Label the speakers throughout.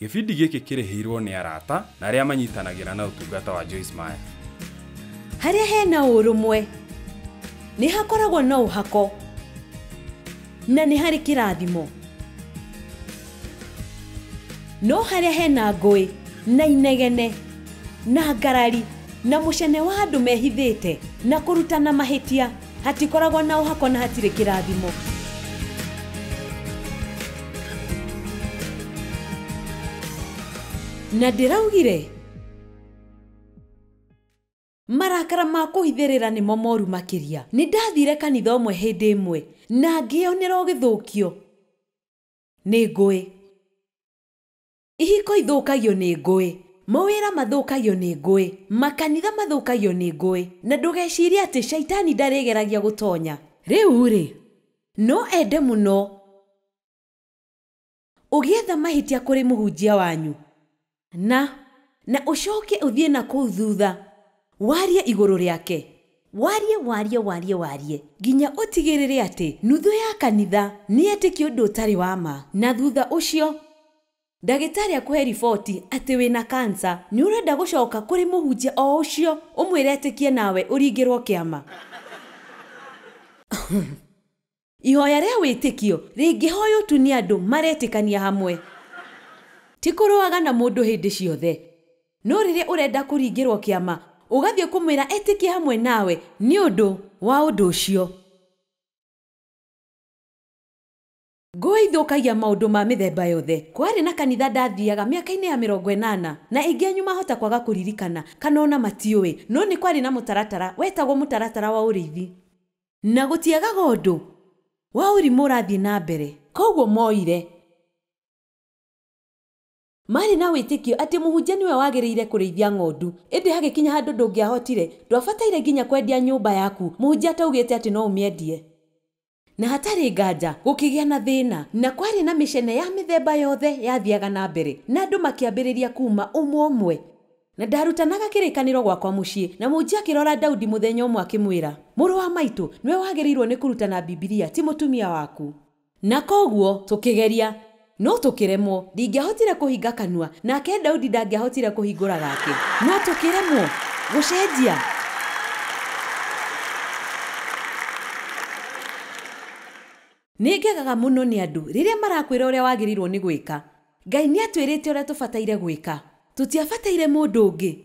Speaker 1: Gĩbindi gĩkĩ kĩrĩhĩirwo nĩ arata na arĩa manyitanagĩra na ũtungata wa Joyce Meyer.
Speaker 2: Harĩa hena ũrũmwe nĩ hakoragwo na ũhako na nĩ harĩ kĩrathimo. No harĩa hena ngũĩ na inegene na ngarari na mũcene wa andũ mehithĩte na kũrutana mahĩtia, hatikoragwo na ũhako na hatirĩ kĩrathimo. Na ndĩraugire marakara ma kũhithĩrĩra nĩmo moru makĩria. Nĩ ndathire kanitha ũmwe hĩndĩ ĩmwe na ngĩonera gĩthũkio nĩ ngũĩ. Ihiko ithũkagio nĩ ngũĩ, mawĩra mathũkagio nĩ ngũĩ, makanitha mathũkagio nĩ ngũĩ, na ndũgecirie atĩ shaitani ndarĩgeragia gũtonya. Rĩu no ende mũno ũgĩetha mahĩtia kũrĩ mũhunjia wanyu na ũcoke ũthiĩ na kũu thutha warie igũrũ rĩake, warie nginya ũtigĩrĩre atĩ nuthu ya kanitha nĩetĩkia ũndũ ũtarĩ wa ma, na thutha ũcio ndagĩtarĩ akũhe riboti atĩ wĩna kansa, nĩ ũrenda gũcoka kũrĩ mũhunjia o ũcio ũmwĩre etĩkie nawe ũringĩrwo kĩama. Ihoya rĩa wĩtĩkio rĩngĩhoywo tu nĩ andũ maretĩkania hamwe, ti kũrũaga na mũndũ hĩndĩ ciothe. No rĩrĩa ũrenda kũringĩrwo kĩama ũgathiĩ kũmwĩra etĩkie hamwe nawe nĩ ũndũ wa ũndũ ũcio. Ngũĩ ithũkagia maũndũ ma mĩthemba yothe. Kwarĩ na kanitha ndathiaga mĩaka-inĩ ya 80 na aingĩ anyu mahota kwaga kũririkana kana ona matiũĩ, no nĩ kwarĩ na mũtaratara wetagwo mũtaratara wa ũrĩithi, na gũtiagaga ũndũ wa ũrimũ ũrathiĩ na mbere. Koguo moire marĩ na wĩtĩkio atĩ mũhunjia nĩwe wagĩrĩire kũrĩithia ng'ondu, ĩndĩ hagĩkinya handũ ndũngĩahotire, ndwabataire nginya kwendia nyũmba yaku mũhunjia ataugĩte atĩ no ũmĩendie. Na hatarĩ nganja gũkĩgĩa na thĩna, na kwarĩ na mĩcene ya mĩthemba yothe yathiaga na mbere, na andũ makĩambĩrĩria kuma ũmwe. Na ndarutanaga kĩrĩkanĩro gwakwa mũciĩ, na mũhunjia akĩrora Daudi mũthenya ũmwe akĩmwĩra, mũrũ wa maitũ, nĩwe wagĩrĩirwo nĩ kũrutana Bibilia, ti mũtumia waku. Na koguo tũkĩgeria, no tũkĩremwo. Ndingĩahotire kũhinga kanua, nake Daudi ndangĩahotire kũhingũra gake, no tũkĩremwo gũcenjia. Nĩngegaga mũno nĩ andũ rĩrĩa marakwĩra ũrĩa wagĩrĩirwo nĩ gwĩka. Ngai nĩ atwĩrĩte ũrĩa tũbataire gwĩka, tũtiabataire mũndũ ũngĩ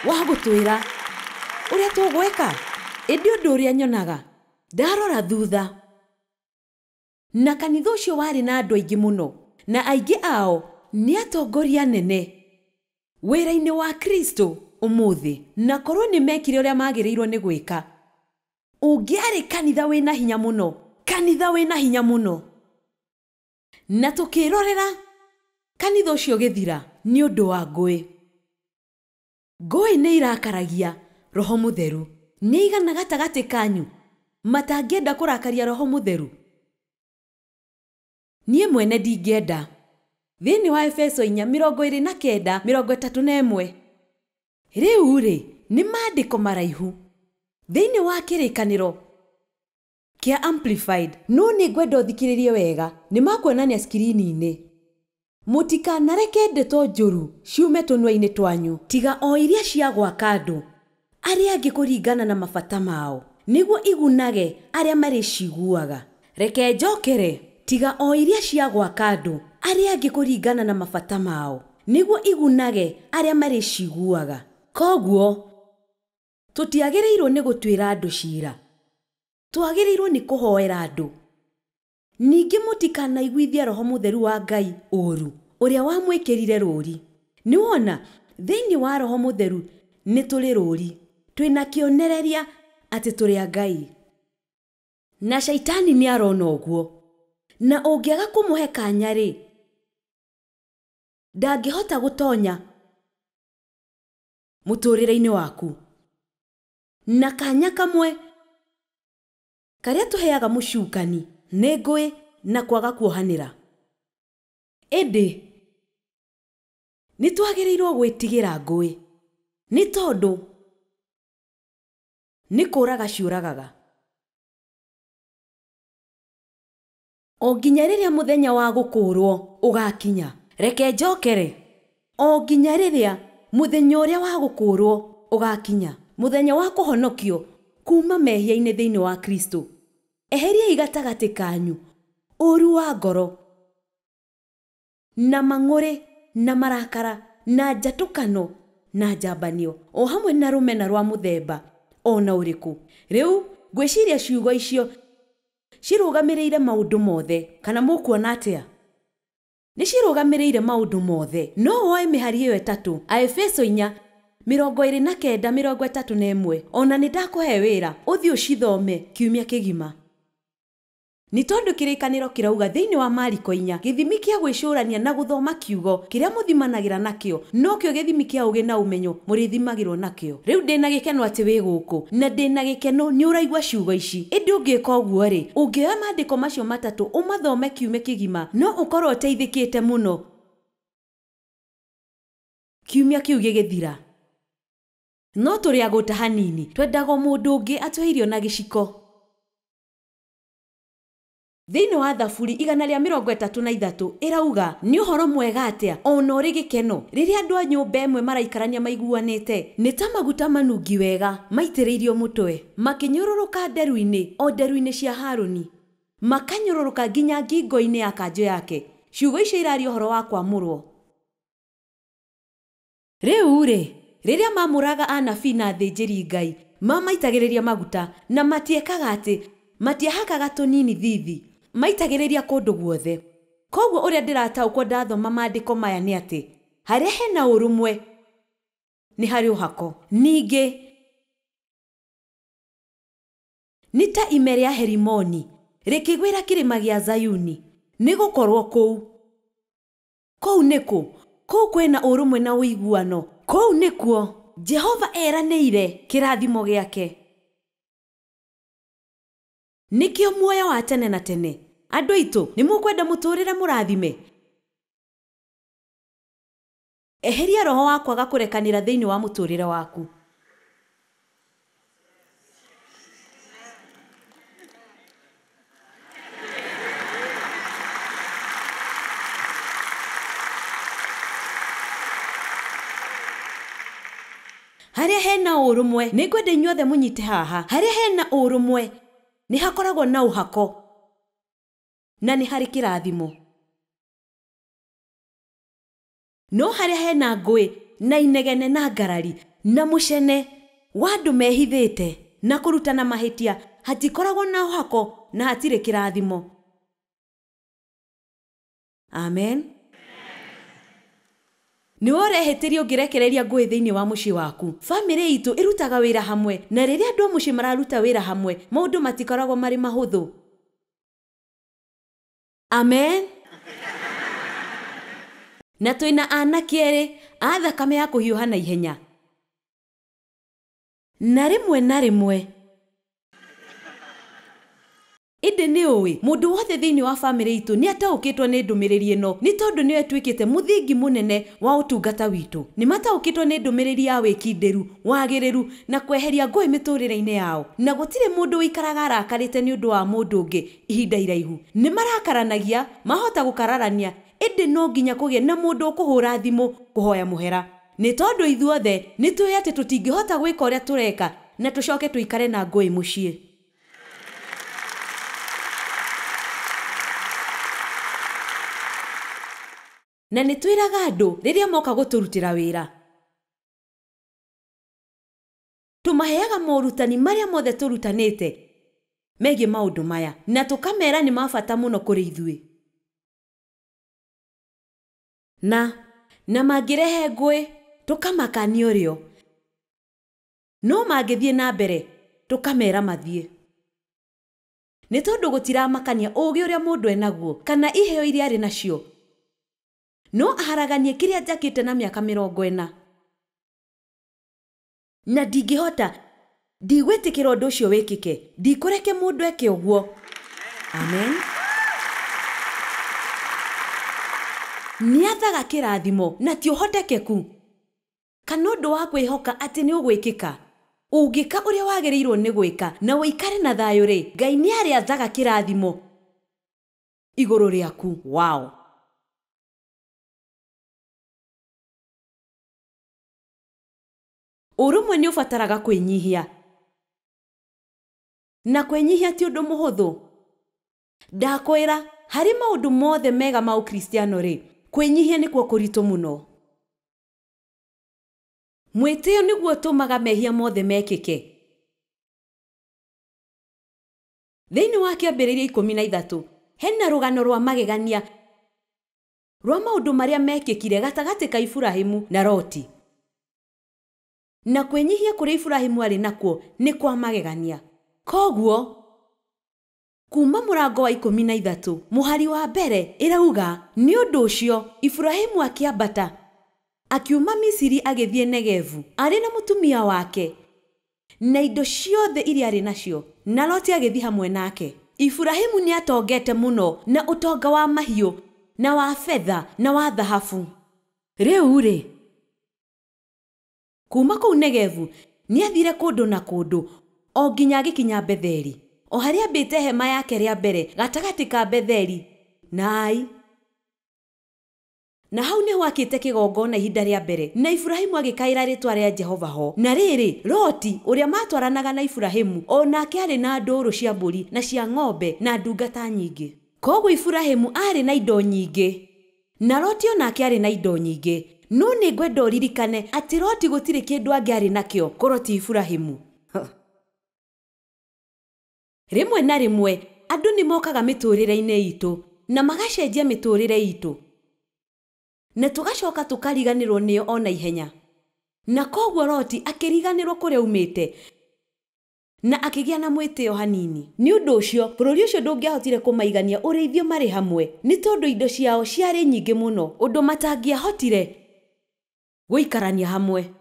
Speaker 2: wa gũtwĩra ũrĩa tũgwĩka. Ĩndĩ ũndũ ũrĩa nyonaga ndarora thutha, na kanitha ũcio warĩ na andũ aingĩ mũno, na aingĩ ao nĩ atongoria nene wĩra-inĩ wa Kristo ũmũthĩ, na korwo nĩ mekire ũrĩa magĩrĩirwo nĩ gwĩka, ũngĩarĩ kanitha wĩna hinya mũno, na tũkĩrorera kanitha ũcio gĩthira nĩ ũndũ wa ngũĩ. Ngũĩ nĩ irakaragia Roho Mũtheru. Nĩ igana gatagatĩ kanyu matangĩenda kũrakaria Roho Mũtheru? Niĩ mwene ndingĩenda. Thĩinĩ wa Efeso 4:29-31 rĩu nĩ maandĩko maraihu thĩinĩ wa kĩrĩkanĩro kĩa Amplified, no nĩ ngwenda ũthikĩrĩrie wega, nĩ makuonania skrini-inĩ. Mũtikanareke ndeto njũru ciume tũnua-inĩ twanyu, tiga o iria cia gwaka andũ arĩa angĩ kũringana na mabata mao, nĩguo igunage arĩa marĩciguaga. Reke njokere, tiga o iria cia gwaka andũ arĩa angĩ kũringana na mabata mao, nĩguo igunage arĩa marĩciguaga. Koguo tũtiagĩrĩirwo nĩ gũtuĩra andũ ciira, twagĩrĩirwo nĩ kũhoera andũ. Ningĩ mũtikanaiguithie Roho Mũtheru wa Ngai ũũru ũrĩa wamwĩkĩrire rũũri. Nĩ wona thĩinĩ wa Roho Mũtheru nĩ tũrĩ rũũri, twĩna kĩonereria atĩ tũrĩ a Ngai, na shaitani nĩ arona ũguo, na ũngĩaga kũmũhe kanya ndangĩhota gũtonya mũtũrĩre-inĩ waku. Na kanya kamwe karĩa tũheaga mũcukani nĩ ngũĩ na kwaga kuohanĩra. Ĩndĩ nĩ twagĩrĩirwo gwĩtigĩra ngũĩ, nĩ tondũ nĩ kũũraga ciũragaga. O nginya rĩrĩa mũthenya wa gũkũũrwo ũgakinya, Reke njokere o nginya rĩrĩa mũthenya ũrĩa wa gũkũũrwo ũgakinya, mũthenya wa kũhonokio kuma mehia-inĩ thĩinĩ wa Kristo. Eheriai gatagatĩ kanyu ũũru wa ngoro na mang'ũrĩ na marakara na njatũkano na njambanio, o hamwe na rũmena rwa mũthemba ona ũrĩkũ. Rĩu ngwĩciria ciugo icio cirũgamĩrĩire maũndũ mothe, kana mũkuona atĩa? Nĩ cirũgamĩrĩire maũndũ mothe. No woe mĩhari ĩyo ĩtatũ, Aefeso 4:29-31, ona nĩ ndakũhe wĩra ũthiĩ ũcithome kiumia kĩgima. Nĩ tondũ kĩrĩkanĩro kĩrauga thĩinĩ wa Mariko 4, gĩthimi kĩa gwĩcũrania na gũthoma kiugo kĩrĩa mũthimanagĩra nakĩo no kĩo gĩthimi kĩa ũgĩ na ũmenyo mũrĩthimagĩrwo nakĩo. Rĩu ndĩna gĩkeno atĩ wĩ gũkũ, na ndĩna gĩkeno nĩ ũraigua ciugo ici. Ĩndĩ ũngĩka ũguo-rĩ, ũngĩoya maandĩko macio matatũ ũmathome kiumia kĩgima, no ũkorwo ũteithĩkĩte mũno kiumia kĩu gĩgĩthira. No tũrĩ agũta hanini, twendaga mũndũ ũngĩ atũhe irio na gĩciko. Thĩinĩ wa Thaburi 133 ĩrauga nĩ ũhoro mwega atĩa ona ũrĩ gĩkeno rĩrĩa andũ a nyũmba ĩmwe maraikarania maiguanĩte, nĩ ta maguta manungi wega maitĩrĩirio mũtwe, makĩnyũrũrũka nderu-inĩ, o nderu-inĩ cia Harũni, makanyũrũrũka nginya ngingo-inĩ ya kanjũ yake. Ciugo icio iraria ũhoro wa kwamũrwo. Rĩu-rĩ, rĩrĩa mamũraga anabii na athĩnjĩri Ngai, mamaitagĩrĩria maguta na matiekaga atĩ, matiahakaga tũnini thithi, maitagĩrĩria kũndũ guothe. Koguo ũrĩa ndĩrataũkwo ndathoma maandĩko maya nĩ atĩ, harĩa hena ũrũmwe nĩ harĩ ũhako. Ningĩ nĩ ta ime rĩa Herimoni rĩkĩgwĩra kĩrĩma gĩa Zayuni, nĩ gũkorwo kũu nĩkũ? Kũu kwĩna ũrũmwe na ũiguano. Kũu nĩkuo Jehova eranĩire kĩrathimo gĩake. Nikĩo muoyo wa tene na tene. Andũ aitũ, nĩ mũkwenda mũtũũrĩre mũrathime? Eheria roho wa kwaga kũrekanĩra thĩinĩ wa mũtũũrĩre waku. Harĩa hena ũrũmwe, nĩ ngwenda inyuothe mũnyite haha. Harĩa hena ũrũmwe nĩ hakoragwo na ũhako na nĩ harĩ kĩrathimo. No harĩa hena ngũĩ na inegene na ngarari na mũcene wa andũ mehithĩte na kũrutana mahĩtia, hatikoragwo na ũhako na hatirĩ kĩrathimo. Amen. Nĩ ũrehĩtĩrio ũngĩrekereria ngũĩ thĩinĩ wa mũciĩ waku. Famĩlĩ itũ ĩrutaga wĩra hamwe, na rĩrĩa andũ a mũciĩ mararuta wĩra hamwe, maũndũ matikoragwo marĩ mahũthũ. Amen. Na twĩna aanake erĩ a thakame ya kũhiũha na ihenya. Na rĩmwe ĩndĩ nĩ ũĩ, mũndũ wothe thĩinĩ wa famĩlĩ itũ nĩ ataũkĩtwo nĩ ndũmĩrĩri ĩno, nĩ tondũ nĩwe tuĩkĩte mũthingi mũnene wa ũtungata witũ. Nĩ mataũkĩtwo nĩ ndũmĩrĩri ya wĩkinderu, wagĩrĩru na kweheria ngũĩ mĩtũũrĩre-inĩ yao. Na gũtirĩ mũndũ wĩikaraga arakarĩte nĩ ũndũ wa mũndũ ũngĩ ihinda iraihu. Nĩ marakaranagia, mahota gũkararania, ĩndĩ no nginya kũgĩe na mũndũ ũkũhũra thimũ kũhoya mũhera. Nĩ tondũ ithuothe nĩ tũĩ atĩ tũtingĩhota gwĩka ũrĩa tũreka na tũcoke tũikare na ngũĩ mũciĩ. Na nĩ twĩraga andũ rĩrĩa moka gũtũrutĩra wĩra, tũmaheaga morutani marĩa mothe tũrutanĩte megiĩ maũndũ maya, na tũkamera nĩ mabata mũno kũrĩ ithuĩ. Na mangĩrehe ngũĩ tũkamakania ũrĩo, no mangĩthiĩ na mbere tũkamera mathiĩ. Nĩ tondũ gũtiramakania ũũgĩ ũrĩa mũndũ enaguo kana iheo iria arĩ nacio, no aharaganie kĩrĩa njakĩte na mĩaka 40. Na ndingĩhota, ndigwĩtĩkĩra ũndũ ũcio wĩkĩke, ndikũreke mũndũ eke ũguo. Amen. Nĩ athaga kĩrathimo na ti ũhotekeku kana ũndũ wa kwĩhoka atĩ nĩ ũgwĩkĩka. Ũngĩka ũrĩa wagĩrĩirwo nĩ gwĩka na ũikare na thayũ-rĩ, Ngai nĩ arĩ athaga kĩrathimo igũrũ rĩaku. Wow. Ũrũmwe nĩ ũbataraga kwĩnyihia. Na kwĩnyihia ti ũndũ mũhũthũ. Ndakwĩra, harĩ maũndũ mothe mega ma Ũkristiano rĩ, kwĩnyihia nĩkuo kũritũ mũno. Mwĩtĩo nĩguo ũtũmaga mehia mothe mekĩke. Thĩinĩ wa Kĩambĩrĩria 13, hena rũgano rwa magegania rwa maũndũ marĩa mekĩkire gatagatĩ ka Iburahĩmu na Loti. Na kwĩnyihia kũrĩa Iburahĩmu arĩ nakuo nĩ kwa magegania. Koguo, kuma mũrango wa 13, mũhari wa mbere ĩrauga, nĩ ũndũ ũcio Iburahĩmu akĩambata akiuma Misiri agĩthiĩ Negevu arĩ na mũtumia wake na indo ciothe iria arĩ nacio, na Loti agĩthiĩ hamwe nake. Iburahĩmu nĩ atongete mũno na ũtonga wa mahiũ na wa fedha na wa thahabu. Rĩu-rĩ, kuma kũu Negevu nĩ athire kũndũ na kũndũ o nginya agĩkinya Betheli, o harĩa ambĩte hema yake rĩa mbere gatagatĩ ka Betheli na Ai. Na hau nĩho akĩte kĩgongona ihinda rĩa mbere, na Iburahĩmu agĩkaĩra rĩĩtwa rĩa Jehova ho. Na rĩrĩ, Loti ũrĩa matwaranaga na Iburahĩmu o nake arĩ na ndũũru cia mbũri na cia ng'ombe na ndungata nyingĩ. Koguo Iburahĩmu arĩ na indo nyingĩ, na Loti o nake arĩ na indo nyingĩ. No nĩ ngwenda ũririkane atĩ Loti gũtirĩ kĩndũ angĩarĩ nakĩo korwo ti Iburahĩmu. Rĩmwe na rĩmwe andũ nĩ mokaga mĩtũũrĩre-inĩ itũ na magacenjia mĩtũũrĩre itũ, na tũgacoka tũkariganĩrwo nĩyo o na ihenya. Na koguo Loti akĩriganĩrwo kũrĩa aumĩte na akĩgĩa na mwĩtĩo hanini. Nĩ ũndũ ũcio bũrũri ũcio ndũngĩahotire kũmaigania ũrĩithio marĩ hamwe, nĩ tondũ indo ciao ciarĩ nyingĩ mũno ũndũ matangĩahotire gũikarania hamwe.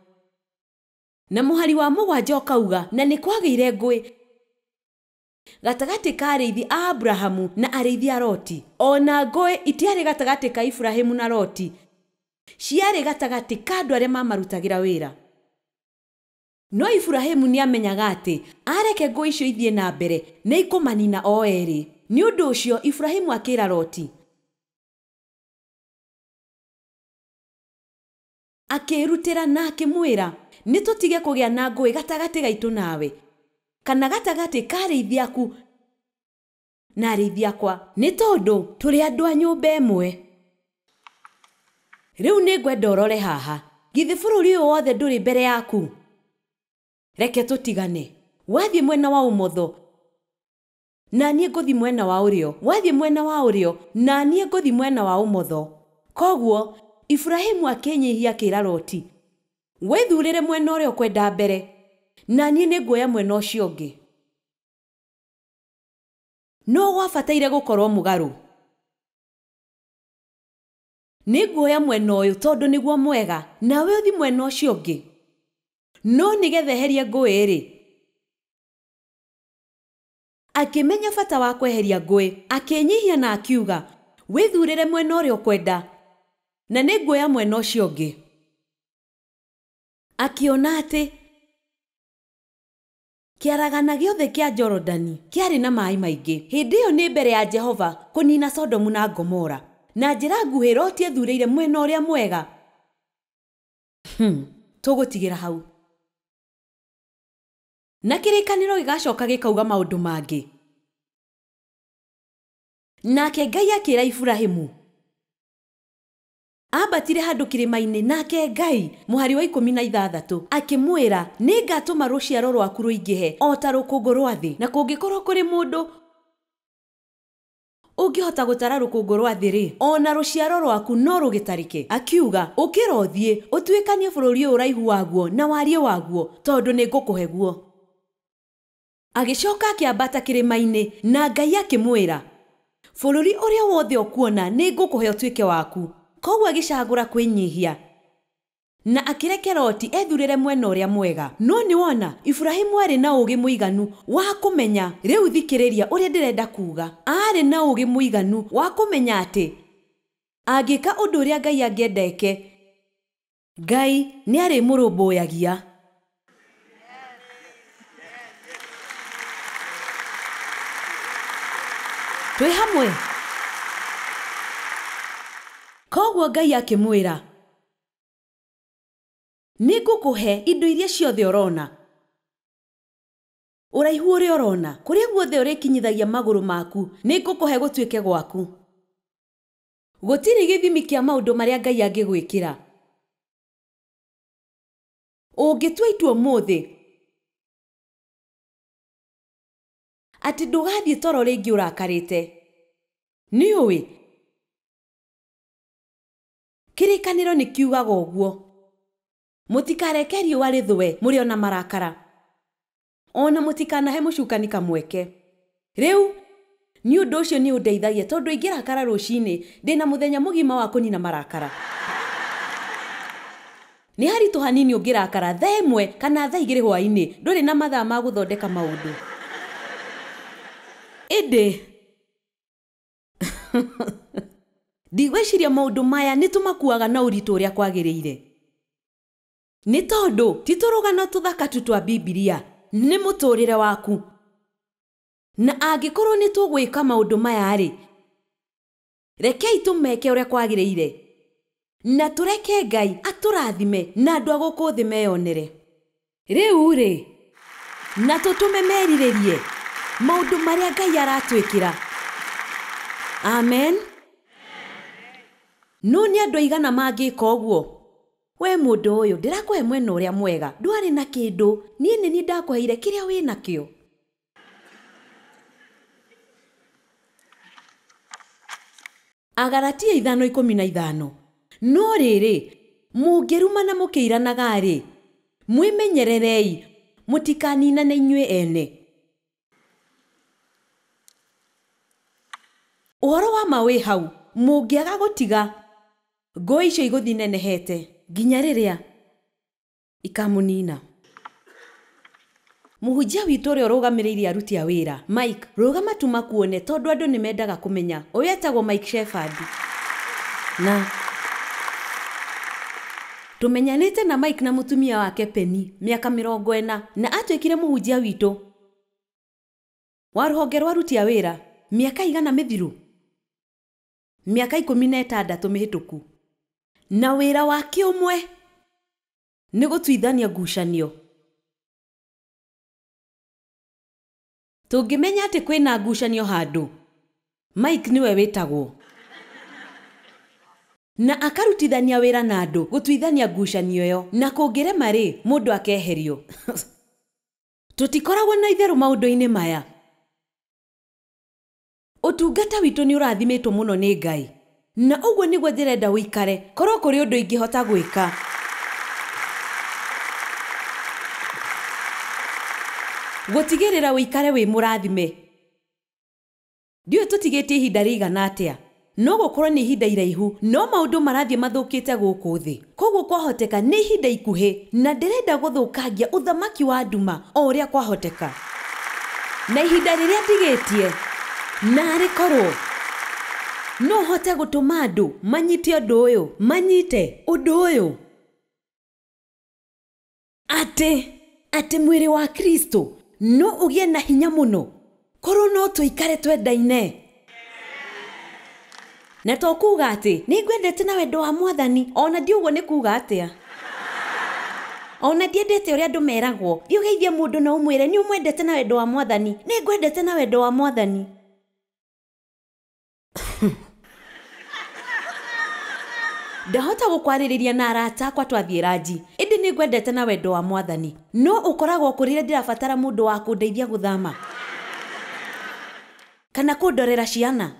Speaker 2: Na mũhari wa mũgwanja ũkauga, na nĩ kwagĩire ngũĩ gatagatĩ ka arĩithi a Abrahamu na arĩithi a Loti. Ona ngũĩ itiarĩ gatagatĩ ka Iburahĩmu na Loti, ciarĩ gatagatĩ ka andũ arĩa mamarutagĩra wĩra. No Iburahĩmu nĩ amenyaga atĩ areke ngũĩ icio ithiĩ na mbere nĩ ikũmanina o erĩ. Nĩ ũndũ ũcio Iburahĩmu akĩĩra Loti, akĩrutĩra na akĩmwĩra, nĩ tũtige kũgĩa na ngũĩ gatagatĩ gaitũ nawe, kana gatagatĩ ka arĩithi aku na arĩithi akwa, nĩ tondũ tũrĩ andũ a nyũmba ĩmwe. Rĩu nĩ ngwenda ũrore haha, githĩ bũrũri ũyũ wothe ndũrĩ mbere yaku? Reke tũtigane. Wathiĩ mwena wa ũmotho na niĩ ngũthiĩ mwena wa ũrĩo, wathiĩ mwena wa ũrĩo na niĩ ngũthiĩ mwena wa ũmotho. Koguo Iburahĩmu akĩnyihia akĩĩra Loti, wĩthuurĩre mwena ũrĩa ũkwenda mbere, na niĩ nĩ nguoya mwena ũcio ũngĩ. No gwabataire gũkorwo mũgarũ. Nĩ nguoya mwena ũyũ tondũ nĩguo mwega, nawe ũthiĩ mwena ũcio ũngĩ. No nĩgetha eherie ngũĩ-rĩ, akĩmenya bata wa kweheria ngũĩ, akĩnyihia na akiuga, wĩthuurĩre mwena ũrĩa ũkwenda, na nĩ nguoya mwena ũcio ũngĩ. Akĩona atĩ kĩaragana gĩothe kĩa Jorodani kĩarĩ na maaĩ maingĩ. Hĩndĩ ĩyo nĩ mbere ya Jehova kũniina Sodomu na Gomora, na njĩra nguhĩ Loti ethuurĩire mwena ũrĩa mwega. Tũgũtigĩra hau. Na kĩrĩkanĩro gĩgacoka gĩkauga maũndũ mangĩ. Nake Ngai akĩĩra Iburahĩmu, ambatire handũ kĩrĩma-inĩ, nake Ngai, mũhari wa 16, akĩmwĩra, nĩ ngatũma rũciaro rwaku rũingĩhe o ta rũkũngũ rwa thĩ. Na kũngĩkorwo kũrĩ mũndũ ũngĩhota gũtara rũkũngũ rwa thĩ-rĩ, ona rũciaro rwaku no rũgĩtarĩke. Akiuga, ũkĩra ũthiĩ ũtuĩkanie bũrũri ũyũ ũraihu waguo na wariĩ waguo, tondũ nĩ ngũkũhe guo. Agĩcoka akĩambata kĩrĩma-inĩ, na Ngai akĩmwĩra, bũrũri ũrĩa wothe ũkuona nĩ ngũkũhe ũtuĩke waku. Koguo agĩcagũra kwĩnyihia na akĩreke Loti ethuurĩre mwena ũrĩa mwega. No nĩ wona Iburahĩmu arĩ na ũũgĩ mũiganu wa kũmenya. Rĩu thikĩrĩria ũrĩa ndĩrenda kuuga. Arĩ na ũũgĩ mũiganu wa kũmenya atĩ angĩka ũndũ ũrĩa Ngai angĩenda eke, Ngai nĩ arĩmũrũmbũyagia. Twĩ hamwe? Koguo Ngai akĩmwĩra, Nĩngũkũhe indo iria ciothe ũrona. Ũraihu ũrĩa ũrona, kũrĩa guothe ũrĩkinyithagia magũrũ maku, nĩngũkũhe gũtuĩke gwaku. Gũtirĩ gĩthimi kĩa maũndũ marĩa Ngai angĩgwĩkĩra. Ũngĩtua itua ũmũthĩ atĩ ndũgathiĩ toro rĩngĩ ũrakarĩte, nĩũĩ kĩrĩkanĩro nĩkiugaga ũguo. Mũtikareke riũa rĩthũe mũrĩ ona marakara, ona mũtikanahe mũcukani kamweke. Rĩu nĩ ũndũ ũcio nĩ ũndeithagia tondũ ingĩrakara rũcinĩ ndĩna mũthenya mũgima wa kũnina marakara. Nĩ haritũ hanini ũngĩrakara thaa ĩmwe kana thaa igĩrĩ hwaĩ-inĩ ndũrĩ na mathaa ma gũthondeka maũndũ. Ĩndĩ ndigwĩciria maũndũ maya nĩtũmakuaga na ũritũ ũrĩa kwagĩrĩire. Nĩ tondũ ti tũrũgano tũthaka tu twa Bibilia, nĩ mũtũrĩre waku. Na angĩkorwo nĩ tũgwĩka maũndũ maya-rĩ, rekei tũmeke ũrĩa kwagĩrĩire na tũreke Ngai atũrathime na andũ a gũkũ thĩ meyonere. Rĩu-rĩ, na tũtũme merirĩrie maũndũ marĩa Ngai aratwĩkĩra. Amen. No nĩ andũ aigana mangĩka ũguo? We mũndũ ũyũ ndĩrakũhe mwena ũrĩa mwega, ndwarĩ na kĩndũ, niĩ nĩ niĩ ndakũheire kĩrĩa wĩ nakĩo. Agalatia 5:15. No rĩrĩ, mũngĩrumana mũkĩiranaga-rĩ, mwĩmenyererei mũtikaninane inyuĩ ene. Ũhoro wa ma wĩ hau, mũngĩaga gũtiga ngũĩ icio igũthiĩ nenehete nginya rĩrĩa ikamũnina. Mũhunjia witũ ũrĩa ũrũgamĩrĩire aruti a wĩra, Mike, rũgama tu makuone tondũ andũ nĩ mendaga kũmenya ũyũ etagwo Mike Shepherd. Na tũmenyanĩte na Mike na mũtumia wake Penny mĩaka 40 na atuĩkire mũhunjia witũ wa rũhonge rwa aruti a wĩra mĩaka igana mĩthiru, mĩaka 16 mĩhĩtũku. Na wĩra wake ũmwe nĩ gũtuithania ngucanio. Tũngĩmenya atĩ kwĩna ngucanio handũ, Mike niwe wĩtagwo. Na akarutithania wĩra na andũ gũtuithania ngucanio ĩyo, na kũngĩrema-rĩ, mũndũ akeherio. Tũtikoragwo na itherũ maũndũ-inĩ maya. Ũtungata witũ nĩ ũrathimitwo mũno nĩ Ngai. Na ũguo nĩguo ndĩrenda ũikare, korwo kũrĩ ũndũ ingĩhota gwĩka. Gũtigĩrĩra ũikare wĩ mũrathime. Ndiũĩ tũtigĩtie ihinda rĩigana atĩa, no gũkorwo nĩ ihinda iraihu, no maũndũ marathiĩ mathũkĩte gũkũ thĩ. Koguo kwahoteka nĩ ihinda ikuhĩ, na ndĩrenda gũthũkangia ũthamaki wa nduma o ũrĩa kwahoteka. Na ihinda rĩrĩa ndigĩtie, na rĩkorwo no hote gũtũma andũ manyite ũndũ ũyũ, manyite ũndũ ũyũ. Atĩ mwĩrĩ wa Kristo no ũgĩe na hinya mũno, korwo no tũikare twendaine. Na to kuga atĩ nĩngwendete na wendo wa Mwathani, ona ndi ũguo nĩ kuga atĩa. Ona ndiendete ũrĩa andũ meragwo, thiĩ ũgeithie mũndũ na ũmwĩre nĩ ũmwendete na wendo wa Mwathani. Nĩngwendete na wendo wa Mwathani. Ndahota gũkwarĩrĩria na arata akwa twathiĩ ranji, ĩndĩ nĩngwendete na wendo wa Mwathani. No ũkoragwo kũrĩre ndĩrabatara mũndũ wa kũndeithia gũthama, kana kũndorera ciana.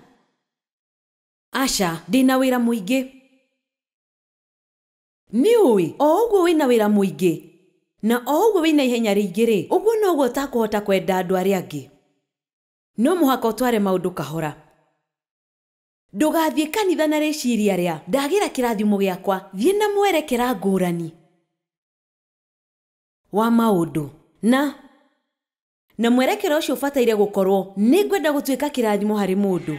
Speaker 2: Aca, ndĩna wĩra mũingĩ. Nĩũĩ, o ũguo wĩna wĩra mũingĩ, na o ũguo wĩna ihenya rĩingĩ-rĩ, ũguo noguo ũtakũhota kwenda andũ arĩa angĩ. No mũhaka ũtware maũndũ kahora. Ndũgathiĩ kanitha na rĩciria rĩa ndagĩra kĩrathimo gĩakwa, thiĩ na mwerekera ngũrani wa maũndũ. Na mwerekera ũcio ũbataire gũkorwo nĩngwenda gũtuĩka kĩrathimo harĩ mũndũ.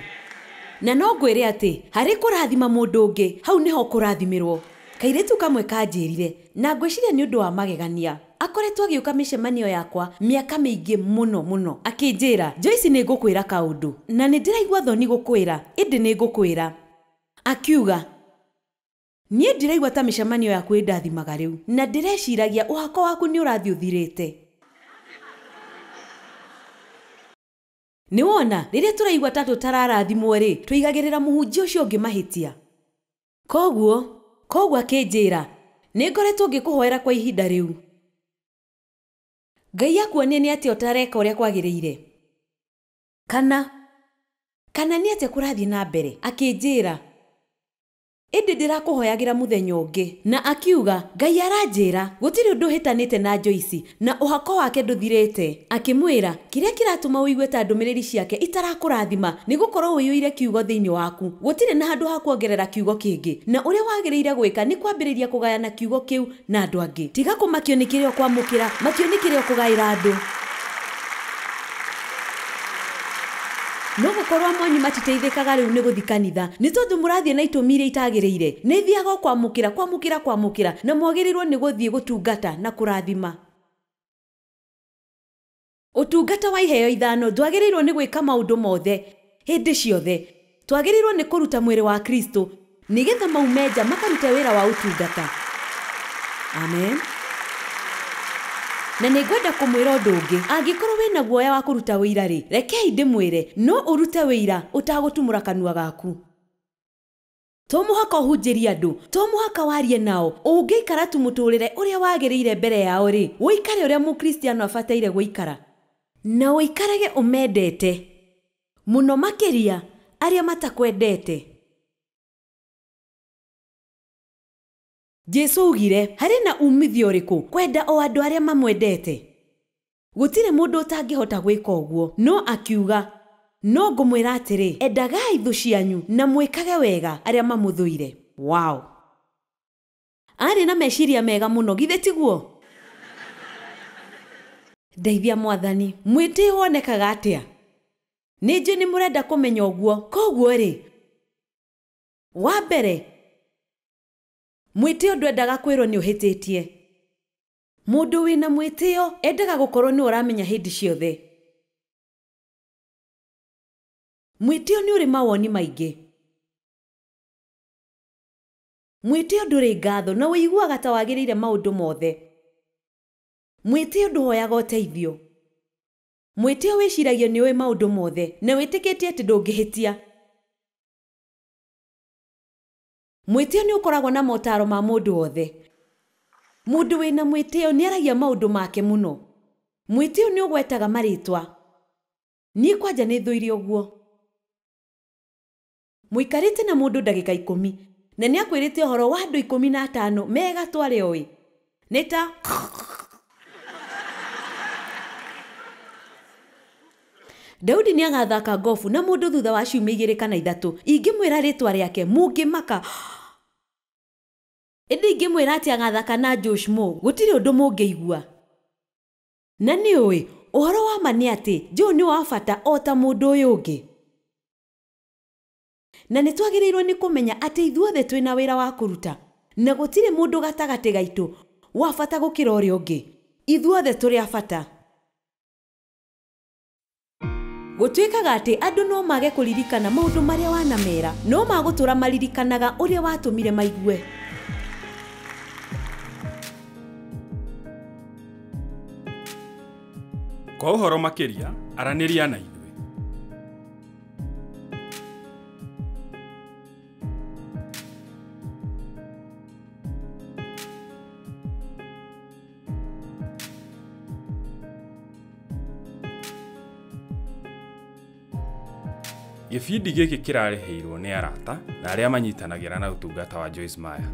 Speaker 2: Na no ngwĩre atĩ harĩ kũrathima mũndũ ũngĩ, hau nĩho kũrathimirwo. Kairĩtu kamwe kanjĩrire, na ngwĩciria nĩ ũndũ wa magegania. Akoretwo agĩũka mĩcemanio yakwa mĩaka mĩingĩ mũno. Akĩnjĩra, Joyce nĩ ngũkwĩra kaũndũ, na nĩ ndĩraigua thoni gũkwĩra, ĩndĩ nĩ ngũkwĩra. Akiuga, Niĩ ndiraigua ta mĩcemanio yaku ĩndathimaga rĩu, na ndĩreciragia ũhako waku nĩ ũrathiĩ ũthirĩte. Nĩ wona, rĩrĩa tũraigua ta tũtararathimwo rĩ, tũigagĩrĩra mũhunjia ũcio ũngĩ mahĩtia. Koguo akĩnjĩra, nĩ ngoretwo ngĩkũhoera kwa ihinda rĩu. Ngai akuonie nĩ atĩa ũtareka ũrĩa kwagĩrĩire? Kana nĩ atĩa kũrathiĩ na mbere? Akĩnjĩra, ĩndĩ ndĩrakũhoyagĩra mũthenya ũngĩ. Na akiuga, Ngai aranjĩra, gũtirĩ ũndũ ũhĩtanĩte na Joyce, na ũhako wake ndũthirĩte. Akĩmwĩra, kĩrĩa kĩratũma ũigue ta ndũmĩrĩri ciake itarakũrathima nĩ gũkorwo wĩyũire kiugo thĩinĩ waku. Gũtirĩ na handũ ha kuongerera kiugo kĩngĩ. Na ũrĩa wagĩrĩire gwĩka nĩ kwambĩrĩria kũgayana kiugo kĩu na andũ angĩ. Tiga kũmakio nĩ kĩrĩa ũkwamũkĩra, makio nĩ kĩrĩa ũkũgaĩra andũ. No gũkorwo amwe matiteithĩkaga rĩu nĩ gũthiĩ kanitha nĩ tondũ mũrathiĩ na itũmi iria itagĩrĩire. Nĩ thiaga kwamũkĩra na mwagĩrĩirwo nĩ gũthiĩ gũtungata na kũrathima. Ũtungata wa iheo ithano ndwagĩrĩirwo nĩ gwĩka maũndũ mothe hĩndĩ ciothe. Twagĩrĩirwo nĩ kũruta mwĩrĩ wa Kristo nĩgetha maume nja makarute wĩra wa ũtungata. Amen. Na nĩngwenda kũmwĩra ũndũ ũngĩ, angĩkorwo wĩna guoya wa kũruta wĩira rĩ, rekei ndĩmwĩre, no ũrute wĩira ũtagũtumũra kanua gaku. To mũhaka ũhunjĩrie andũ, to mũhaka warie nao, ũngĩikara tu mũtũrĩre ũrĩa wagĩrĩire mbere yao rĩ, ũikare ũrĩa mũkristiano abataire gũikara. Na ũikarage ũmendete, mũno makĩria arĩa matakwendete. Jesu ugire, harĩ na umithio ũrĩkũ kwenda o andũ arĩa mamwendete? Gũtirĩ mũndũ ũtangĩhota gwĩka ũguo, no akiuga, no ngũmwĩra atĩrĩ, endagai thũ cianyu na mwĩkage wega arĩa mamũthũire. Wow! Arĩ na meciria mega mũno, githĩ tiguo? Ndeithia Mwathani, mwĩtĩo wonekaga atĩa? Nĩnjĩ nĩ mũrenda kũmenya ũguo, koguo rĩ, wa mbere, mwĩtĩo ndwendaga kwĩrwo nĩ ũhĩtĩtie. Mũndũ wĩna mwĩtĩo endaga gũkorwo nĩ ũramenya hĩndĩ ciothe. Mwĩtĩo nĩ ũrĩ mawoni maingĩ. Mwĩtĩo ndũrĩ ngatho na wĩiguaga ta wagĩrĩire maũndũ mothe. Mwĩtĩo ndũhoyaga ũteithio. Mwĩtĩo wĩciragio nĩ ũĩ maũndũ mothe na wĩtĩkĩtie atĩ ndũngĩhĩtia. Mwĩtĩo nĩ ũkoragwo na motaro ma mũndũ wothe. Mũndũ wĩna mwĩtĩo nĩ aragia maũndũ make mũno. Mwĩtĩo nĩ ũgwetaga marĩtwa. Niĩ kwanja nĩ thũire ũguo. Mũikarĩte na mũndũ ndagĩka 10 na nĩ akwĩrĩte ũhoro wa andũ 15 mega tware oĩ. Nĩ ta Daudi nĩ agathaka gofu na mũndũ thutha wa ciumia 2 kana 3. Ingĩmwĩra rĩtwa rĩake mũngĩmaka. Ĩndĩ ingĩmwĩra atĩ agathaka na Josh Mo, gũtirĩ ũndũ mũngĩigua. Na nĩ ũĩ, ũhoro wa ma nĩ atĩ Joe nĩ wa bata o ta mũndũ ũyũ ũngĩ. Na nĩ twagĩrĩirwo nĩ kũmenya atĩ ithuothe twĩna wĩra wa kũruta. Na gũtirĩ mũndũ gatagatĩ gaitũ wa bata gũkĩra ũrĩa ũngĩ. Ithuothe tũrĩ a bata. Gũtuĩkaga atĩ andũ no mage kũririkana maũndũ marĩa wanamera, no magũtũra maririkanaga ũrĩa watũmire maigue.
Speaker 1: Kwa ũhoro makĩria, aranĩria na ithuĩ. Gĩbindi gĩkĩ kĩrareheirwo nĩ arata na arĩa manyitanagĩra na ũtungata wa Joyce Meyer.